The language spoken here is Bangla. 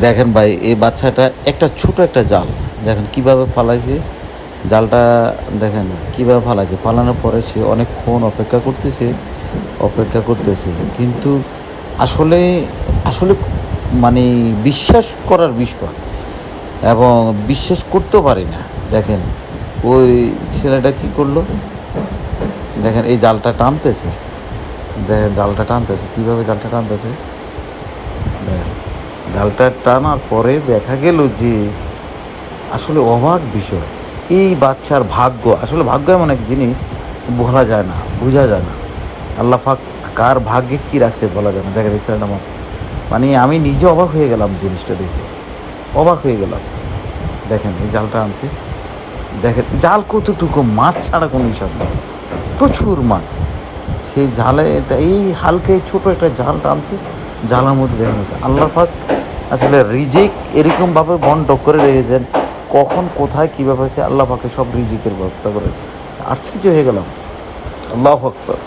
দেখেন ভাই, এই বাচ্চাটা একটা ছোট একটা জাল দেখেন কিভাবে ফালাইছে। জালটা দেখেন কিভাবে ফালাইছে। ফালানোর পরে সে অনেকক্ষণ অপেক্ষা করতেছে, কিন্তু আসলে আসলে মানে বিশ্বাস করার বিষয়, এবং বিশ্বাস করতে পারি না। দেখেন ওই ছেলেটা কি করলো, দেখেন এই জালটা টানতেছে, দেখেন জালটা টানতেছে কীভাবে, জালটা টানতেছে দেখেন। জালটা টানার পরে দেখা গেল যে আসলে অবাক বিষয়, এই বাচ্চার ভাগ্য, আসলে ভাগ্য এমন এক জিনিস বলা যায় না, বোঝা যায় না। আল্লাহ পাক কার ভাগ্যে কী রাখছে বলা যায় না। দেখেন এই ছেলেটা মাছ, মানে আমি নিজে অবাক হয়ে গেলাম জিনিসটা দেখে, অবাক হয়ে গেলাম। দেখেন এই জালটা আনছে, দেখেন জাল কতটুকু, মাছ ছাড়া কোনো হিসাব নেই, প্রচুর মাছ। সেই জালে এটা এই হালকা ছোট একটা জাল টানছে, জালের মধ্যে দেখা যাচ্ছে আল্লাহ পাক আসলে রিজিক এরকমভাবে বন্টন করে রেখেছেন, কখন কোথায় কীভাবে হয়েছে আল্লাহ পাকে সব রিজিকের ব্যবস্থা করেছে। আশ্চর্য হয়ে গেলাম। আল্লাহু আকবার।